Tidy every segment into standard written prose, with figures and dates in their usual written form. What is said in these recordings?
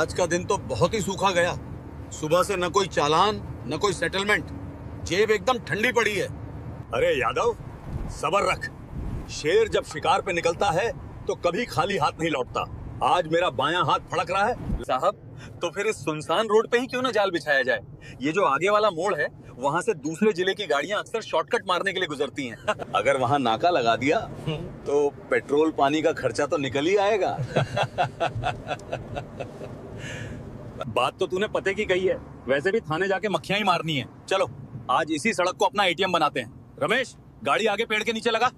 आज का दिन तो बहुत ही सूखा गया। सुबह से न कोई चालान न कोई सेटलमेंट, जेब एकदम ठंडी पड़ी है। अरे यादव, सब्र रख। शेर जब शिकार पे निकलता है तो कभी खाली हाथ नहीं लौटता। आज मेरा बायां हाथ फड़क रहा है। साहब, तो फिर इस सुनसान रोड पे ही क्यों ना जाल बिछाया जाए? ये जो आगे वाला मोड़ है, वहाँ से दूसरे जिले की गाड़ियाँ अक्सर शॉर्टकट मारने के लिए गुजरती हैं। अगर वहाँ नाका लगा दिया तो पेट्रोल पानी का खर्चा तो निकल ही आएगा। बात तो तूने पते की कही है। वैसे भी थाने जाके मक्खियां ही मारनी है। चलो आज इसी सड़क को अपना एटीएम बनाते हैं। रमेश, गाड़ी आगे पेड़ के नीचे लगा।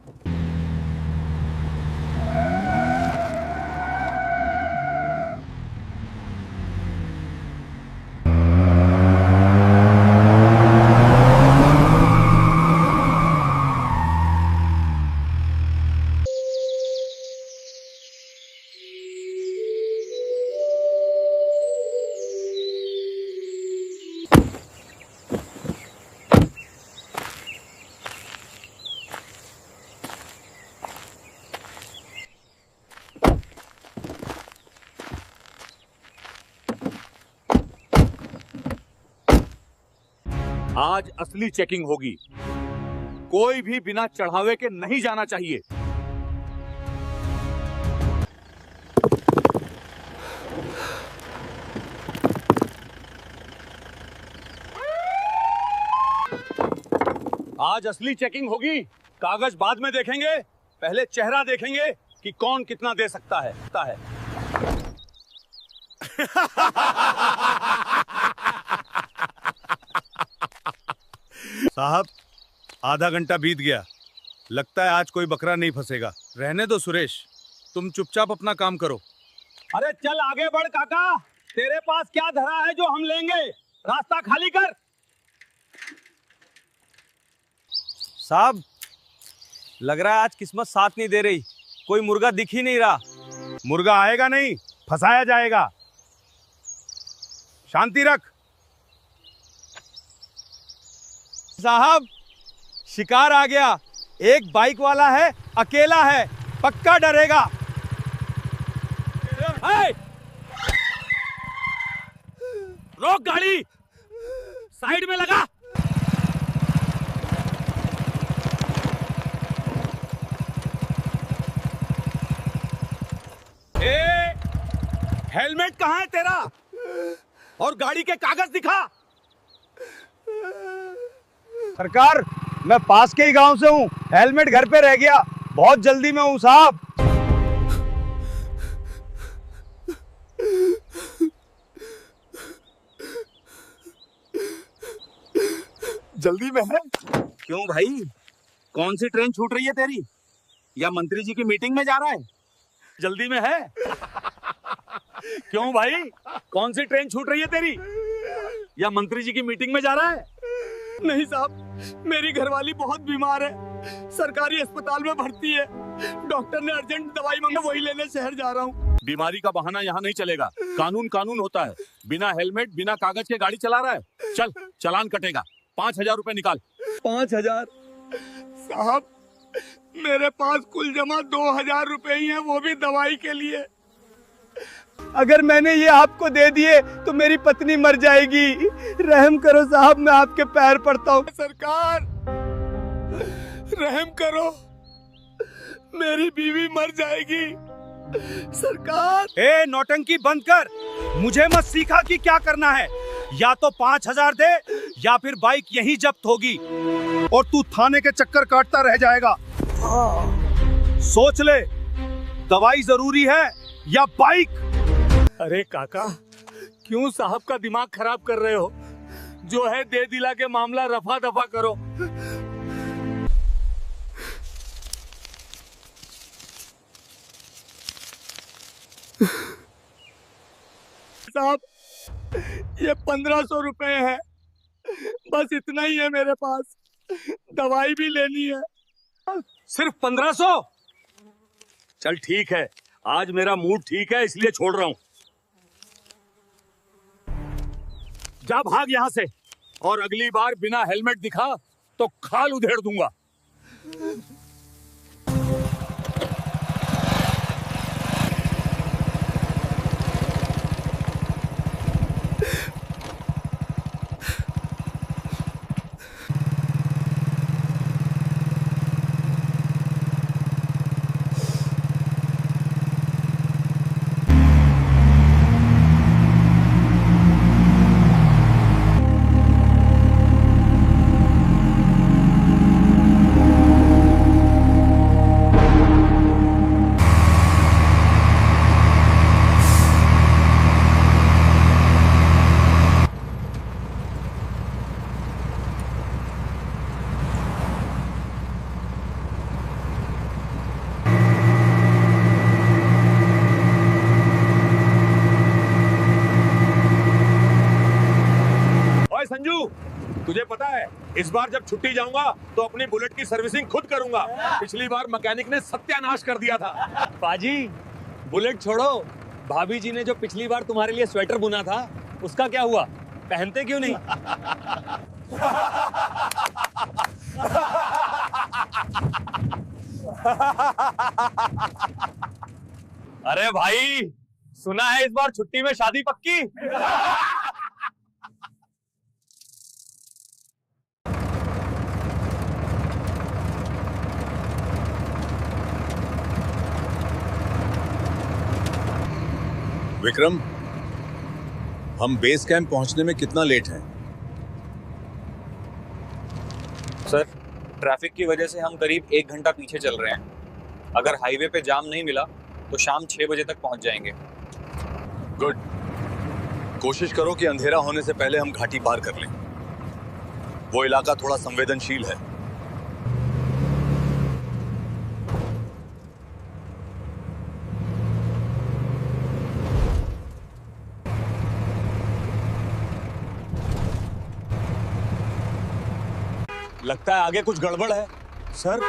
आज असली चेकिंग होगी। कोई भी बिना चढ़ावे के नहीं जाना चाहिए। आज असली चेकिंग होगी। कागज बाद में देखेंगे, पहले चेहरा देखेंगे कि कौन कितना दे सकता है। साहब, आधा घंटा बीत गया। लगता है आज कोई बकरा नहीं फंसेगा। रहने दो सुरेश, तुम चुपचाप अपना काम करो। अरे चल आगे बढ़ काका, तेरे पास क्या धरा है जो हम लेंगे? रास्ता खाली कर। साहब, लग रहा है आज किस्मत साथ नहीं दे रही। कोई मुर्गा दिख ही नहीं रहा। मुर्गा आएगा नहीं, फंसाया जाएगा। शांति रख। साहब, शिकार आ गया। एक बाइक वाला है, अकेला है, पक्का डरेगा। रोक गाड़ी, साइड में लगा। हेलमेट कहाँ है तेरा? और गाड़ी के कागज दिखा। सरकार, मैं पास के ही गांव से हूँ। हेलमेट घर पे रह गया। बहुत जल्दी में हूँ साहब। जल्दी में है? क्यों भाई, कौन सी ट्रेन छूट रही है तेरी? या मंत्री जी की मीटिंग में जा रहा है? जल्दी में है? क्यों भाई, कौन सी ट्रेन छूट रही है तेरी? या मंत्री जी की मीटिंग में जा रहा है? नहीं साहब, मेरी घरवाली बहुत बीमार है, सरकारी अस्पताल में भर्ती है। डॉक्टर ने अर्जेंट दवाई मांगा, वही लेने शहर जा रहा हूँ। बीमारी का बहाना यहाँ नहीं चलेगा। कानून कानून होता है। बिना हेलमेट, बिना कागज के गाड़ी चला रहा है। चल, चालान कटेगा। 5,000 रुपए निकाल। 5,000? साहब, मेरे पास कुल जमा 2,000 रुपए ही हैं, वो भी दवाई के लिए। अगर मैंने ये आपको दे दिए तो मेरी पत्नी मर जाएगी। रहम करो साहब, मैं आपके पैर पड़ता हूँ। सरकार, रहम करो, मेरी बीवी मर जाएगी। सरकार। ए, नौटंकी बंद कर। मुझे मत सिखा कि क्या करना है। या तो 5,000 दे या फिर बाइक यहीं जब्त होगी और तू थाने के चक्कर काटता रह जाएगा। सोच ले, दवाई जरूरी है या बाइक? अरे काका, क्यों साहब का दिमाग खराब कर रहे हो? जो है दे दिला के मामला रफा दफा करो। साहब, ये 1,500 रुपए है, बस इतना ही है मेरे पास। दवाई भी लेनी है। सिर्फ 1,500? चल ठीक है, आज मेरा मूड ठीक है इसलिए छोड़ रहा हूं। जा भाग यहां से, और अगली बार बिना हेलमेट दिखा तो खाल उधेड़ दूंगा। संजू, तुझे पता है इस बार जब छुट्टी जाऊंगा तो अपनी बुलेट की सर्विसिंग खुद करूंगा। पिछली बार मैकेनिक ने सत्यानाश कर दिया था। पाजी, बुलेट छोड़ो, भाभी जी ने जो पिछली बार तुम्हारे लिए स्वेटर बुना था उसका क्या हुआ? पहनते क्यों नहीं? अरे भाई, सुना है इस बार छुट्टी में शादी पक्की। विक्रम, हम बेस कैंप पहुंचने में कितना लेट हैं? सर, ट्रैफिक की वजह से हम करीब 1 घंटा पीछे चल रहे हैं। अगर हाईवे पे जाम नहीं मिला तो शाम 6 बजे तक पहुंच जाएंगे। गुड। कोशिश करो कि अंधेरा होने से पहले हम घाटी पार कर लें। वो इलाका थोड़ा संवेदनशील है। लगता है आगे कुछ गड़बड़ है। सर,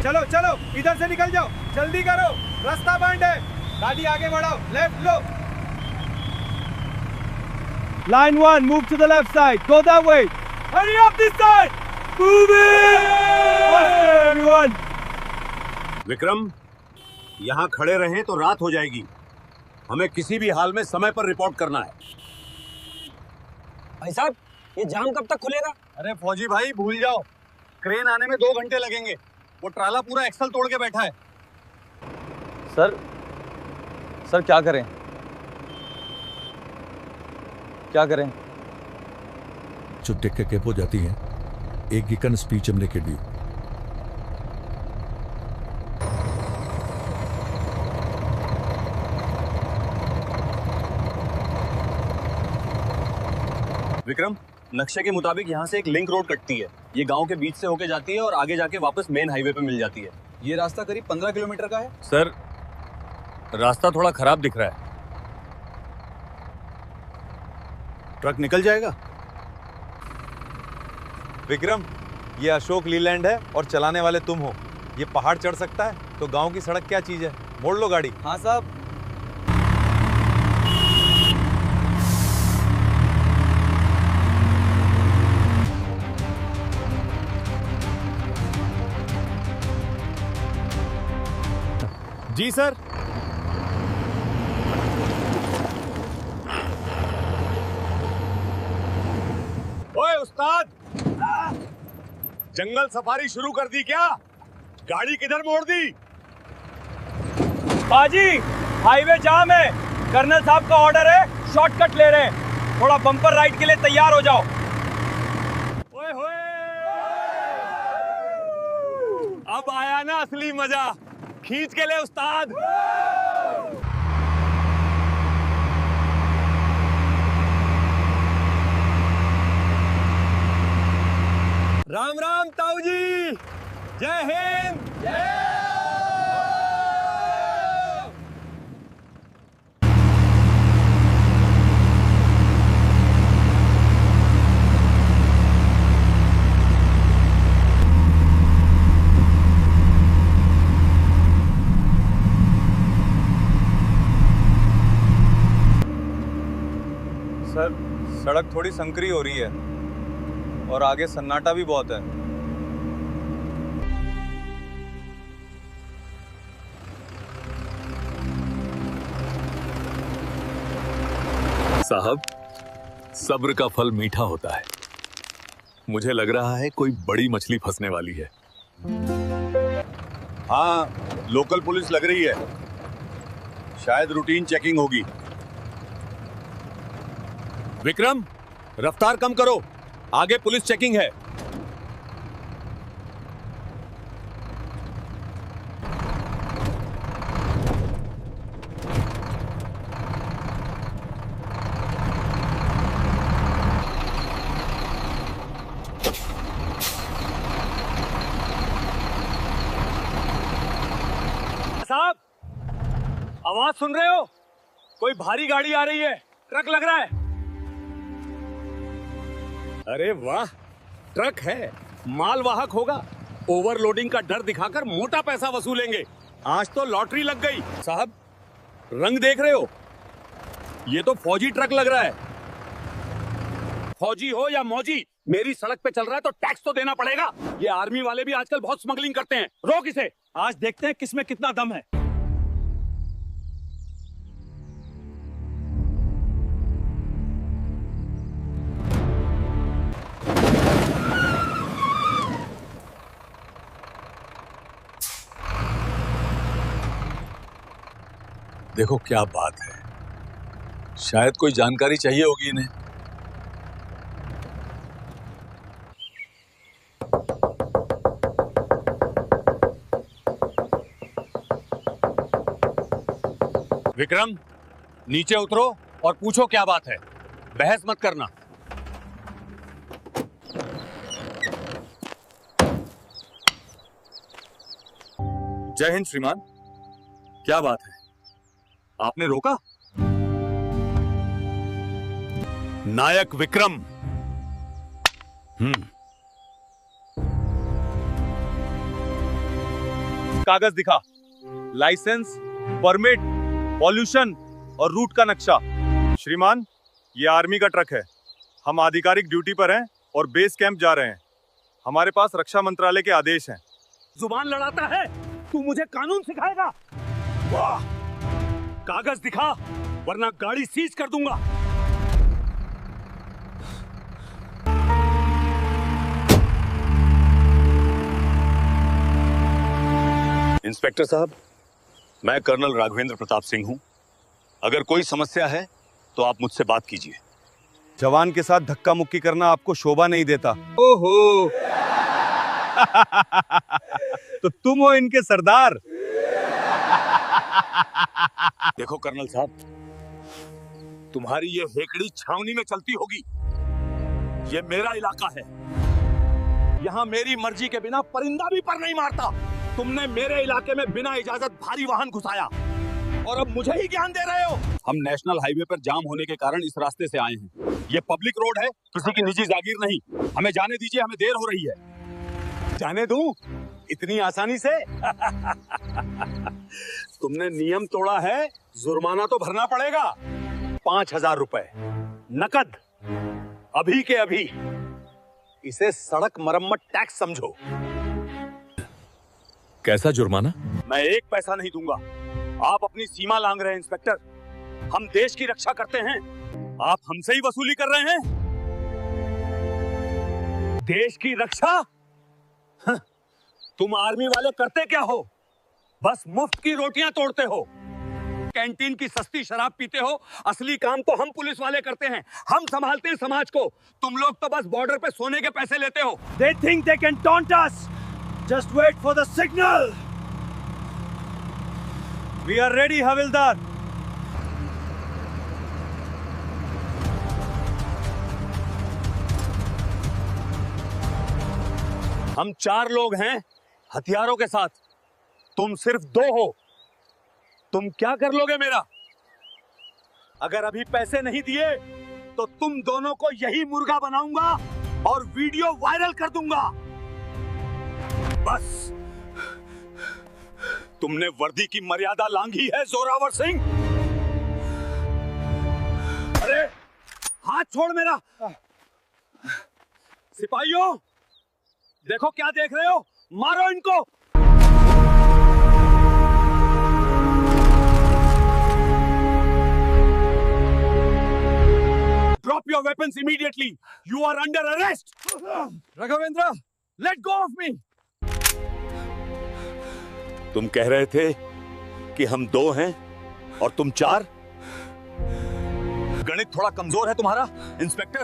चलो चलो, इधर से निकल जाओ, जल्दी करो, रास्ता बंद है। गाड़ी आगे बढ़ाओ, left low. Line 1, move to the left side. Go that way. Hurry up this side. Move it. Faster, everyone. Vikram, यहाँ खड़े रहें तो रात हो जाएगी। हमें किसी भी हाल में समय पर रिपोर्ट करना है। भाई साहब, ये जाम कब तक खुलेगा? अरे फौजी भाई, भूल जाओ, क्रेन आने में 2 घंटे लगेंगे। वो ट्राला पूरा एक्सल तोड़ के बैठा है। सर क्या करें? क्या करें? ചുറ്റൊക്കെ കേപ്പോ जाती हैं एक गिकन स्पीच हमने के दी। विक्रम, नक्शे के मुताबिक यहाँ से एक लिंक रोड कटती है। ये गांव के बीच से होके जाती है और आगे जाके वापस मेन हाईवे पे मिल जाती है। ये रास्ता करीब 15 किलोमीटर का है। सर, रास्ता थोड़ा खराब दिख रहा है। ट्रक निकल जाएगा। विक्रम, ये अशोक लीलैंड है और चलाने वाले तुम हो। ये पहाड़ चढ़ सकता है तो गांव की सड़क क्या चीज है? मोड़ लो गाड़ी। हाँ साहब। जी सर। ओए उस्ताद, जंगल सफारी शुरू कर दी क्या? गाड़ी किधर मोड़ दी? बाजी, हाईवे जाम है। कर्नल साहब का ऑर्डर है, शॉर्टकट ले रहे हैं। थोड़ा बम्पर राइड के लिए तैयार हो जाओ। ओए होए, अब आया ना असली मजा। खींच के ले उस्ताद। राम राम ताऊ जी, जय हिंद। सर, सड़क थोड़ी संकरी हो रही है और आगे सन्नाटा भी बहुत है। साहब, सब्र का फल मीठा होता है। मुझे लग रहा है कोई बड़ी मछली फंसने वाली है। हाँ, लोकल पुलिस लग रही है। शायद रूटीन चेकिंग होगी। विक्रम, रफ्तार कम करो, आगे पुलिस चेकिंग है। साहब, आवाज सुन रहे हो? कोई भारी गाड़ी आ रही है, ट्रक लग रहा है। अरे वाह, ट्रक है, मालवाहक होगा। ओवरलोडिंग का डर दिखाकर मोटा पैसा वसूलेंगे। आज तो लॉटरी लग गई। साहब, रंग देख रहे हो? ये तो फौजी ट्रक लग रहा है। फौजी हो या मौजी, मेरी सड़क पे चल रहा है तो टैक्स तो देना पड़ेगा। ये आर्मी वाले भी आजकल बहुत स्मगलिंग करते हैं। रोक इसे। आज देखते हैं किसमें कितना दम है। देखो क्या बात है, शायद कोई जानकारी चाहिए होगी इन्हें। विक्रम, नीचे उतरो और पूछो क्या बात है। बहस मत करना। जय हिंद श्रीमान। क्या बात है, आपने रोका? नायक विक्रम। कागज दिखा, लाइसेंस, परमिट, पॉल्यूशन और रूट का नक्शा। श्रीमान, ये आर्मी का ट्रक है। हम आधिकारिक ड्यूटी पर हैं और बेस कैंप जा रहे हैं। हमारे पास रक्षा मंत्रालय के आदेश हैं। जुबान लड़ाता है, तू मुझे कानून सिखाएगा? वाह, कागज दिखा वरना गाड़ी सीज कर दूंगा। इंस्पेक्टर साहब, मैं कर्नल राघवेंद्र प्रताप सिंह हूं। अगर कोई समस्या है तो आप मुझसे बात कीजिए। जवान के साथ धक्का मुक्की करना आपको शोभा नहीं देता। ओहो तो तुम हो इनके सरदार। देखो कर्नल साहब, तुम्हारी ये हेकड़ी छावनी में चलती होगी। ये मेरा इलाका है। यहाँ मेरी मर्जी के बिना परिंदा भी पर नहीं मारता। तुमने मेरे इलाके में बिना इजाजत भारी वाहन घुसाया और अब मुझे ही ज्ञान दे रहे हो। हम नेशनल हाईवे पर जाम होने के कारण इस रास्ते से आए हैं। ये पब्लिक रोड है, किसी की निजी जागीर नहीं। हमें जाने दीजिए, हमें देर हो रही है। जाने दूं इतनी आसानी से? तुमने नियम तोड़ा है, जुर्माना तो भरना पड़ेगा। 5,000 रुपए नकद, अभी के अभी। इसे सड़क मरम्मत टैक्स समझो। कैसा जुर्माना? मैं एक पैसा नहीं दूंगा। आप अपनी सीमा लांघ रहे हैं इंस्पेक्टर। हम देश की रक्षा करते हैं, आप हमसे ही वसूली कर रहे हैं। देश की रक्षा? हाँ, तुम आर्मी वाले करते क्या हो? बस मुफ्त की रोटियां तोड़ते हो, कैंटीन की सस्ती शराब पीते हो। असली काम तो हम पुलिस वाले करते हैं। हम संभालते हैं समाज को। तुम लोग तो बस बॉर्डर पे सोने के पैसे लेते हो। They think they can taunt us. Just wait for the signal. We are ready, हविलदार। हम 4 लोग हैं हथियारों के साथ, तुम सिर्फ 2 हो। तुम क्या कर लोगे मेरा? अगर अभी पैसे नहीं दिए तो तुम दोनों को यही मुर्गा बनाऊंगा और वीडियो वायरल कर दूंगा। बस, तुमने वर्दी की मर्यादा लांघी है जोरावर सिंह। अरे हाथ छोड़ मेरा। सिपाहियों, देखो क्या देख रहे हो, मारो इनको। Drop your weapons immediately. You are under arrest. Raghavendra, Let go of me. तुम कह रहे थे कि हम 2 हैं और तुम 4? गणित थोड़ा कमजोर है तुम्हारा इंस्पेक्टर।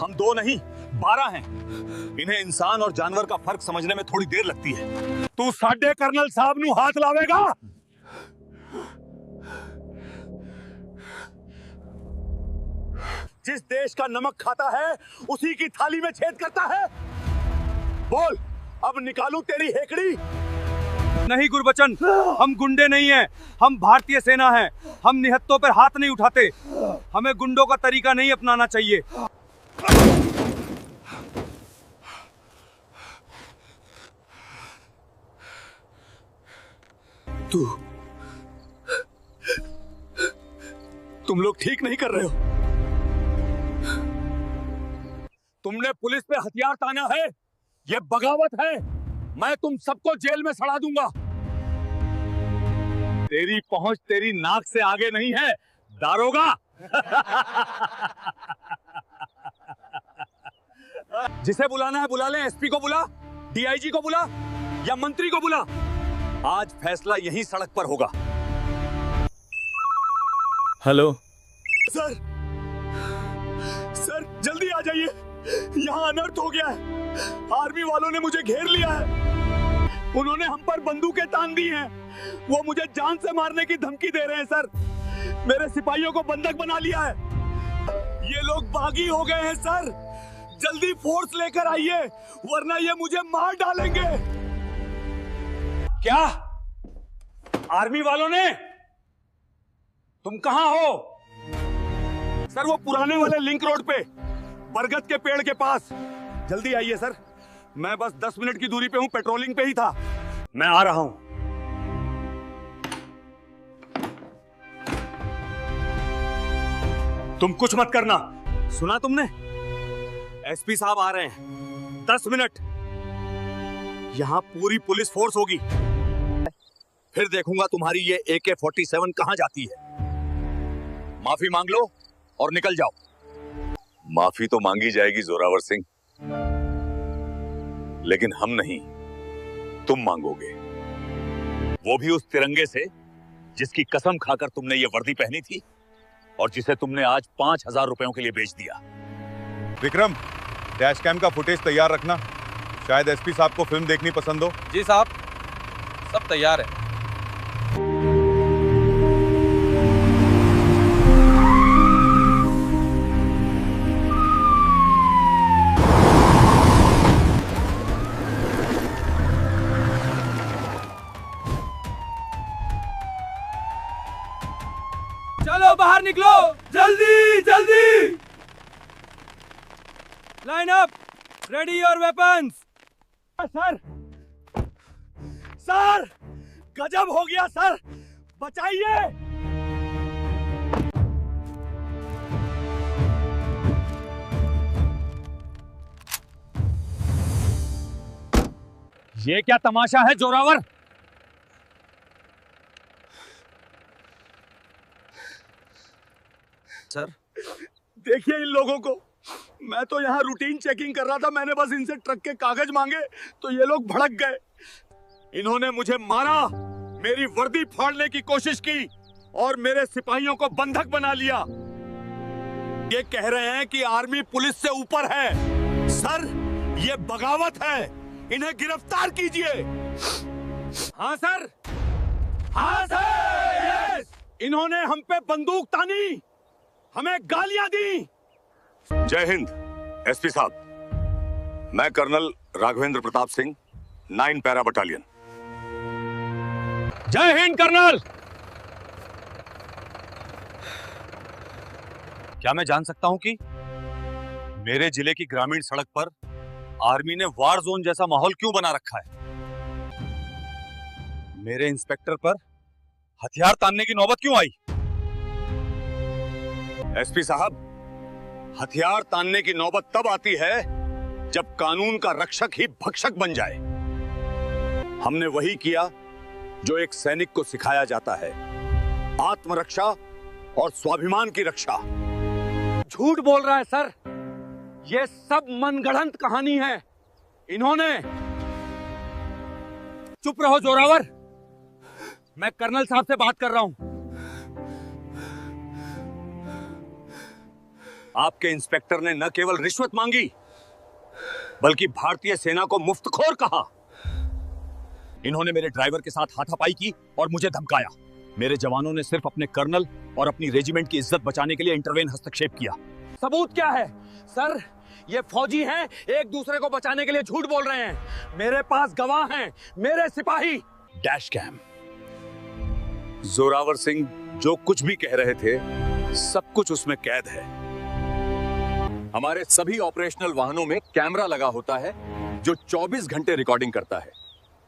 हम 2 नहीं 12 हैं। इन्हें इंसान और जानवर का फर्क समझने में थोड़ी देर लगती है। तू साडे कर्नल साहब नू हाथ लावेगा? जिस देश का नमक खाता है उसी की थाली में छेद करता है। बोल, अब निकालूं तेरी हेकड़ी? नहीं गुरबचन, हम गुंडे नहीं हैं, हम भारतीय सेना हैं। हम निहत्तों पर हाथ नहीं उठाते। हमें गुंडों का तरीका नहीं अपनाना चाहिए। तुम लोग ठीक नहीं कर रहे हो। तुमने पुलिस पे हथियार ताना है, ये बगावत है। मैं तुम सबको जेल में सड़ा दूंगा। तेरी पहुंच तेरी नाक से आगे नहीं है, दारोगा। जिसे बुलाना है बुला ले। एसपी को बुला, डीआईजी को बुला या मंत्री को बुला। आज फैसला यहीं सड़क पर होगा। हेलो सर, सर जल्दी आ जाइए, यहाँ अनर्थ हो गया है। आर्मी वालों ने मुझे घेर लिया है। उन्होंने हम पर बंदूकें तान दी हैं। वो मुझे जान से मारने की धमकी दे रहे हैं सर। मेरे सिपाहियों को बंधक बना लिया है। ये लोग बागी हो गए हैं सर। जल्दी फोर्स लेकर आइए, वरना ये मुझे मार डालेंगे। क्या आर्मी वालों ने? तुम कहां हो? सर वो पुराने वाले लिंक रोड पे, बरगद के पेड़ के पास। जल्दी आइए सर, मैं बस 10 मिनट की दूरी पे हूं, पेट्रोलिंग पे ही था। मैं आ रहा हूं। तुम कुछ मत करना, सुना तुमने? एसपी साहब आ रहे हैं, 10 मिनट। यहां पूरी पुलिस फोर्स होगी। फिर देखूंगा तुम्हारी ये AK-47 कहां जाती है। माफी मांग लो और निकल जाओ। माफी तो मांगी जाएगी जोरावर सिंह, लेकिन हम नहीं, तुम मांगोगे। वो भी उस तिरंगे से जिसकी कसम खाकर तुमने ये वर्दी पहनी थी और जिसे तुमने आज 5,000 रुपयों के लिए बेच दिया। विक्रम, डैश कैम का फुटेज तैयार रखना। शायद एसपी साहब को फिल्म देखनी पसंद हो। जी साहब, सब तैयार है। चलो बाहर निकलो, जल्दी जल्दी। Line up, ready your weapons. Sir, sir गजब हो गया सर, बचाइए। ये क्या तमाशा है जोरावर? सर देखिए इन लोगों को। मैं तो यहाँ रूटीन चेकिंग कर रहा था। मैंने बस इनसे ट्रक के कागज मांगे तो ये लोग भड़क गए। इन्होंने मुझे मारा, मेरी वर्दी फाड़ने की कोशिश की और मेरे सिपाहियों को बंधक बना लिया। ये कह रहे हैं कि आर्मी पुलिस से ऊपर है। सर ये बगावत है, इन्हें गिरफ्तार कीजिए। हाँ सर, हाँ सर, यस। इन्होंने हम पे बंदूक तानी, हमें गालियां दी। जय हिंद एसपी साहब, मैं colonel Raghavendra Pratap Singh, 9 para battalion. जय हिंद कर्नल। क्या मैं जान सकता हूं कि मेरे जिले की ग्रामीण सड़क पर आर्मी ने वार जोन जैसा माहौल क्यों बना रखा है? मेरे इंस्पेक्टर पर हथियार तानने की नौबत क्यों आई? एसपी साहब, हथियार तानने की नौबत तब आती है जब कानून का रक्षक ही भक्षक बन जाए। हमने वही किया जो एक सैनिक को सिखाया जाता है, आत्मरक्षा और स्वाभिमान की रक्षा। झूठ बोल रहा है सर, ये सब मनगढ़ंत कहानी है। इन्होंने। चुप रहो जोरावर, मैं कर्नल साहब से बात कर रहा हूं। आपके इंस्पेक्टर ने न केवल रिश्वत मांगी बल्कि भारतीय सेना को मुफ्तखोर कहा। इन्होंने मेरे ड्राइवर के साथ हाथापाई की और मुझे धमकाया। मेरे जवानों ने सिर्फ अपने कर्नल और अपनी रेजिमेंट की इज्जत बचाने के लिए इंटरवेन हस्तक्षेप किया। सबूत क्या है सर? ये फौजी हैं, एक दूसरे को बचाने के लिए झूठ बोल रहे हैं। मेरे पास गवाह हैं, मेरे सिपाही। Dash cam. जोरावर सिंह जो कुछ भी कह रहे थे सब कुछ उसमें कैद है। हमारे सभी ऑपरेशनल वाहनों में कैमरा लगा होता है जो 24 घंटे रिकॉर्डिंग करता है,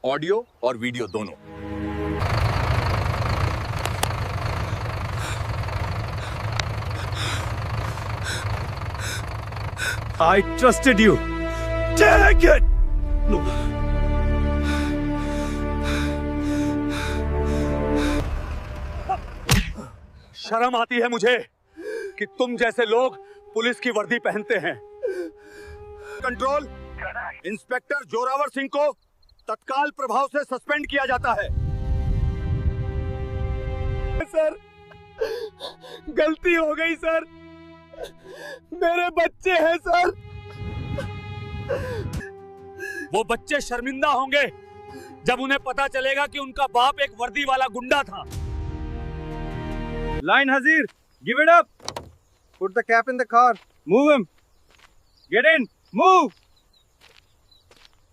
ऑडियो और वीडियो दोनों। I trusted you. Take it. No. शर्म आती है मुझे कि तुम जैसे लोग पुलिस की वर्दी पहनते हैं। कंट्रोल, इंस्पेक्टर जोरावर सिंह को तत्काल प्रभाव से सस्पेंड किया जाता है। सर, गलती हो गई सर, मेरे बच्चे हैं सर। वो बच्चे शर्मिंदा होंगे जब उन्हें पता चलेगा कि उनका बाप एक वर्दी वाला गुंडा था। लाइन हजीर, give it up. Put the cap in the car, move him, get in, move,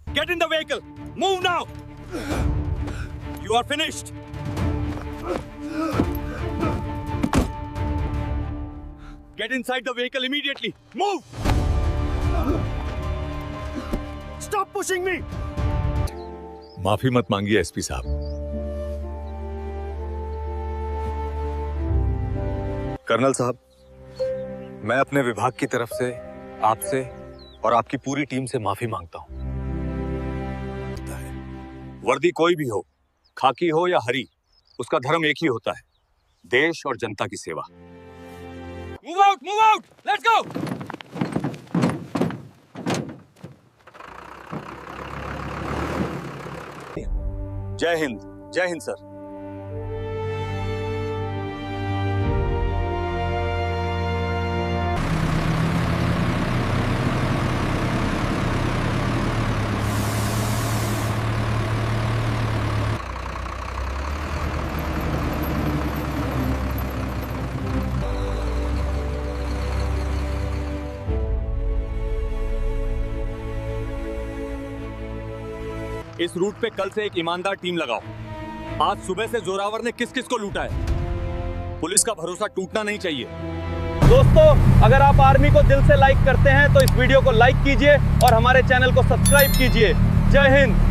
get in the vehicle, move now, you are finished. Get inside the vehicle immediately. Move! Stop pushing me! माफी मत मांगिए SP साहब। Colonel साहब, मैं अपने विभाग की तरफ से आपसे और आपकी पूरी टीम से माफी मांगता हूं। वर्दी कोई भी हो, खाकी हो या हरी, उसका धर्म एक ही होता है, देश और जनता की सेवा। Move out! Move out! Let's go! जय हिंद, जय हिंद सर। इस रूट पे कल से एक ईमानदार टीम लगाओ। आज सुबह से जोरावर ने किस किस को लूटा है, पुलिस का भरोसा टूटना नहीं चाहिए। दोस्तों, अगर आप आर्मी को दिल से लाइक करते हैं तो इस वीडियो को लाइक कीजिए और हमारे चैनल को सब्सक्राइब कीजिए। जय हिंद।